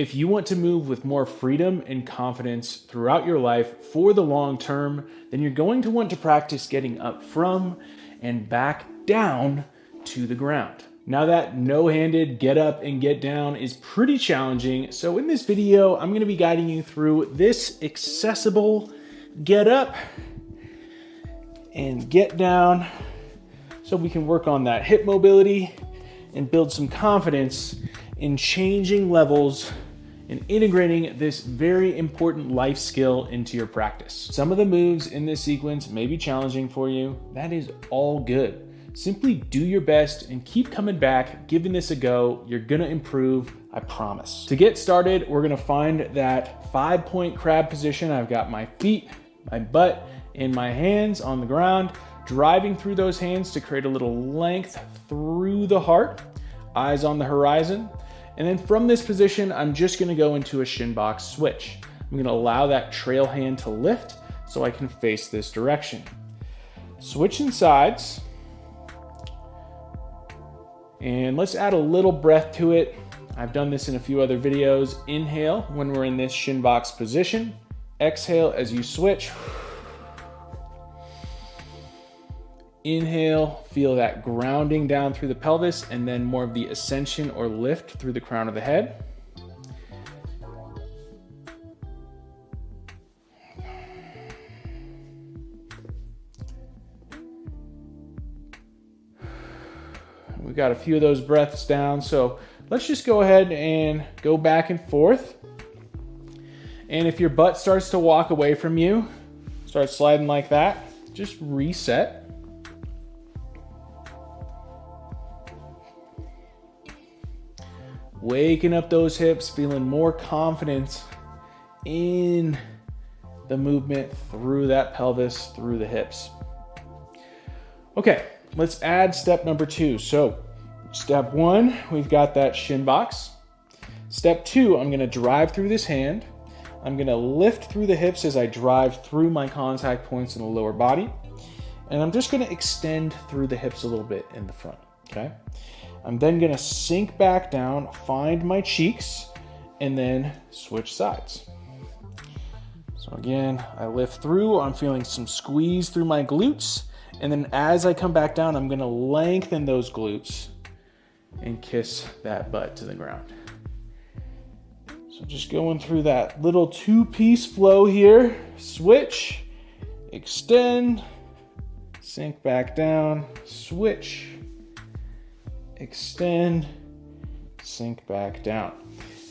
If you want to move with more freedom and confidence throughout your life for the long term, then you're going to want to practice getting up from and back down to the ground. Now that no-handed get up and get down is pretty challenging, so in this video, I'm going to be guiding you through this accessible get up and get down so we can work on that hip mobility and build some confidence in changing levels and integrating this very important life skill into your practice. Some of the moves in this sequence may be challenging for you. That is all good. Simply do your best and keep coming back, giving this a go. You're gonna improve, I promise. To get started, we're gonna find that 5-point crab position. I've got my feet, my butt, and my hands on the ground, driving through those hands to create a little length through the heart, eyes on the horizon. And then from this position, I'm just gonna go into a shin box switch. I'm gonna allow that trail hand to lift so I can face this direction. Switching sides. And let's add a little breath to it. I've done this in a few other videos. Inhale when we're in this shin box position. Exhale as you switch. Inhale, feel that grounding down through the pelvis, and then more of the ascension or lift through the crown of the head. We've got a few of those breaths down, so let's just go ahead and go back and forth. And if your butt starts to walk away from you, start sliding like that, just reset. Waking up those hips, feeling more confidence in the movement through that pelvis, through the hips. Okay, let's add step number 2. So step 1, we've got that shin box. Step 2, I'm gonna drive through this hand. I'm gonna lift through the hips as I drive through my contact points in the lower body. And I'm just gonna extend through the hips a little bit in the front, okay? I'm then gonna sink back down, find my cheeks, and then switch sides. So again, I lift through, I'm feeling some squeeze through my glutes, and then as I come back down, I'm gonna lengthen those glutes and kiss that butt to the ground. So just going through that little 2-piece flow here. Switch, extend, sink back down, switch, extend, sink back down.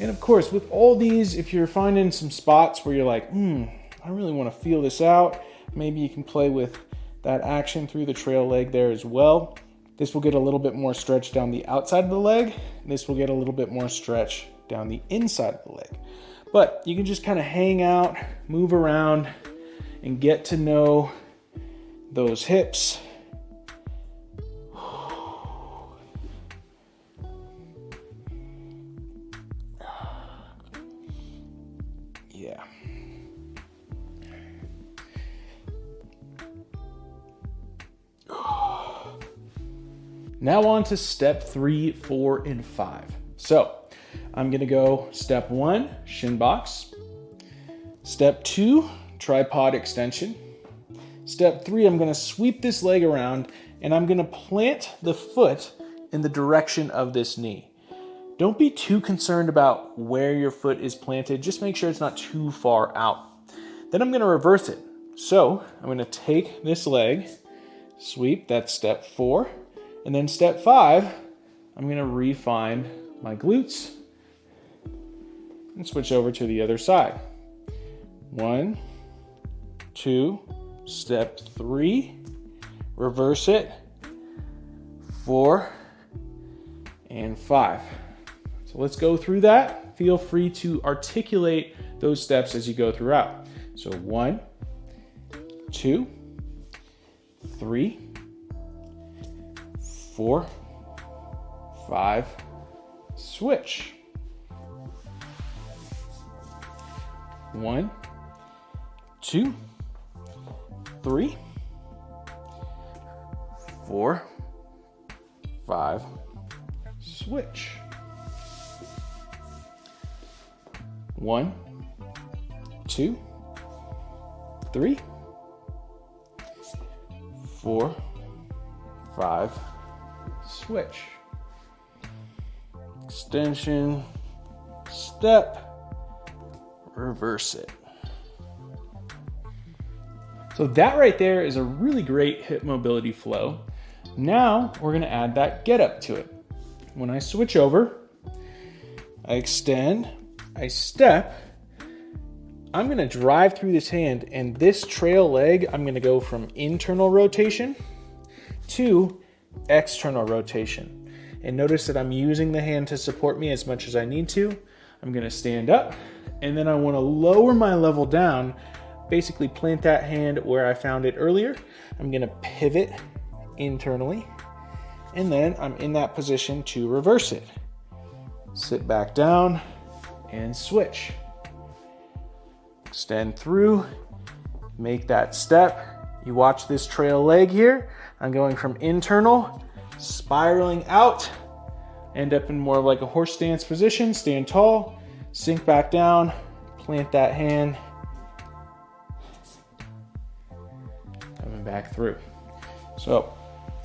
And of course, with all these, if you're finding some spots where you're like, I really want to feel this out, maybe you can play with that action through the trail leg there as well. This will get a little bit more stretch down the outside of the leg. This will get a little bit more stretch down the inside of the leg. But you can just kind of hang out, move around, and get to know those hips. Yeah. Now on to step 3, 4, and 5. So I'm gonna go step 1, shin box. Step 2, tripod extension. Step 3, I'm gonna sweep this leg around and I'm gonna plant the foot in the direction of this knee. Don't be too concerned about where your foot is planted. Just make sure it's not too far out. Then I'm gonna reverse it. So I'm gonna take this leg, sweep, that's step 4. And then step 5, I'm gonna refine my glutes and switch over to the other side. 1, 2, step 3, reverse it, 4, and 5. So let's go through that. Feel free to articulate those steps as you go throughout. So 1, 2, 3, 4, 5, switch. 1, 2, 3, 4, 5, switch. 1, 2, 3, 4, 5, switch. Extension, step, reverse it. So that right there is a really great hip mobility flow. Now we're gonna add that get up to it. When I switch over, I extend, I step, I'm gonna drive through this hand, and this trail leg, I'm gonna go from internal rotation to external rotation. And notice that I'm using the hand to support me as much as I need to. I'm gonna stand up, and then I wanna lower my level down, basically plant that hand where I found it earlier. I'm gonna pivot internally, and then I'm in that position to reverse it. Sit back down and switch. Extend through, make that step. You watch this trail leg here. I'm going from internal, spiraling out, end up in more of like a horse stance position, stand tall, sink back down, plant that hand, coming back through. So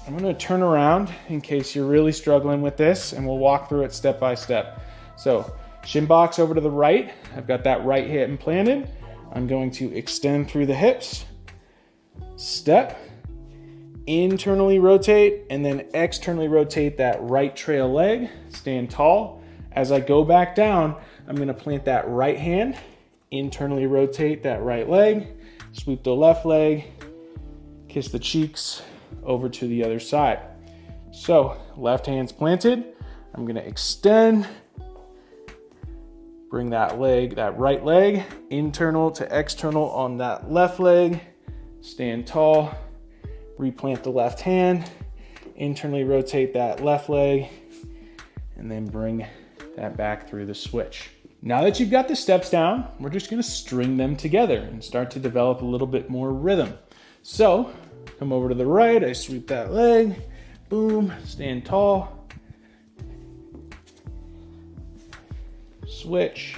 I'm gonna turn around in case you're really struggling with this, and we'll walk through it step by step. So shin box over to the right. I've got that right hip implanted. I'm going to extend through the hips, step, internally rotate, and then externally rotate that right trail leg, stand tall. As I go back down, I'm gonna plant that right hand, internally rotate that right leg, sweep the left leg, kiss the cheeks, over to the other side. So left hand's planted. I'm gonna extend, bring that leg, that right leg, internal to external on that left leg, stand tall, replant the left hand, internally rotate that left leg, and then bring that back through the switch. Now that you've got the steps down, we're just gonna string them together and start to develop a little bit more rhythm. So come over to the right, I sweep that leg, boom, stand tall, switch,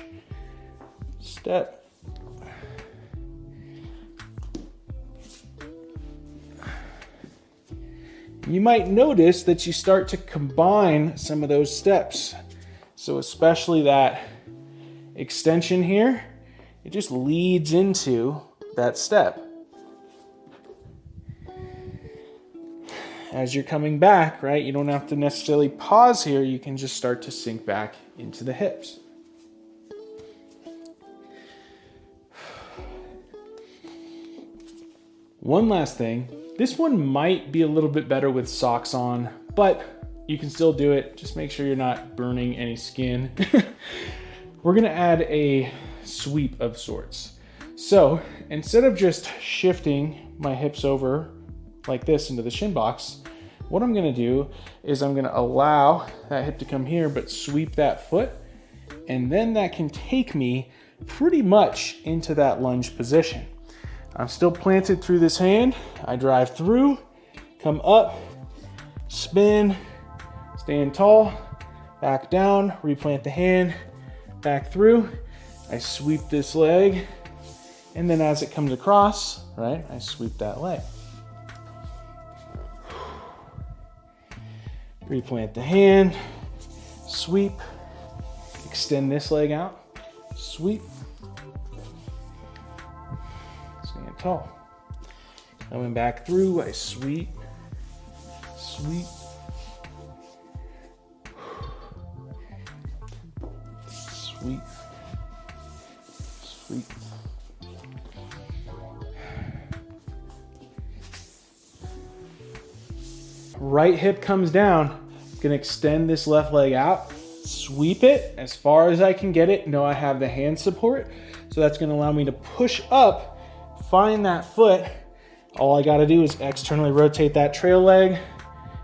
step, you might notice that you start to combine some of those steps. So especially that extension here, it just leads into that step. As you're coming back, right, you don't have to necessarily pause here. You can just start to sink back into the hips. One last thing, this one might be a little bit better with socks on, but you can still do it. Just make sure you're not burning any skin. We're gonna add a sweep of sorts. So instead of just shifting my hips over like this into the shin box, what I'm gonna do is I'm gonna allow that hip to come here, but sweep that foot, and then that can take me pretty much into that lunge position. I'm still planted through this hand. I drive through, come up, spin, stand tall, back down, replant the hand, back through. I sweep this leg, and then as it comes across, right, I sweep that leg. Replant the hand, sweep, extend this leg out, sweep, stand tall. Coming back through, I sweep, sweep, sweep, sweep. Right hip comes down. Gonna extend this left leg out, sweep it as far as I can get it. Know I have the hand support, so that's gonna allow me to push up, find that foot. All I gotta do is externally rotate that trail leg,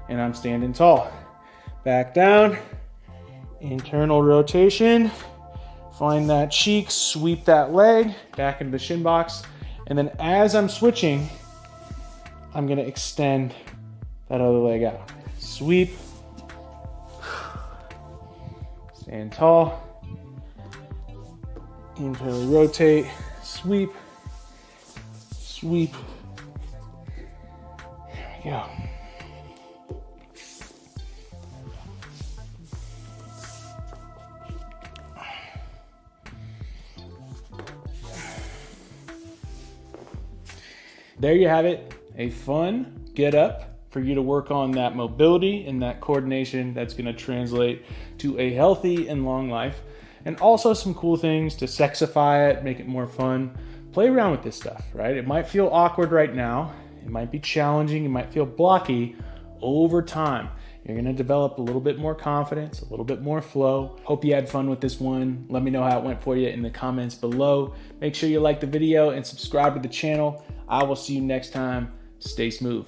and I'm standing tall. Back down, internal rotation, find that cheek, sweep that leg, back into the shin box, and then as I'm switching, I'm gonna extend that other leg out. Sweep, stand tall, Internally rotate, sweep, sweep. There we go. There you have it, a fun get up for you to work on that mobility and that coordination that's going to translate to a healthy and long life. And also some cool things to sexify it, make it more fun. Play around with this stuff, right? It might feel awkward right now. It might be challenging. It might feel blocky. Over time, you're going to develop a little bit more confidence, a little bit more flow. Hope you had fun with this one. Let me know how it went for you in the comments below. Make sure you like the video and subscribe to the channel. I will see you next time. Stay smooth.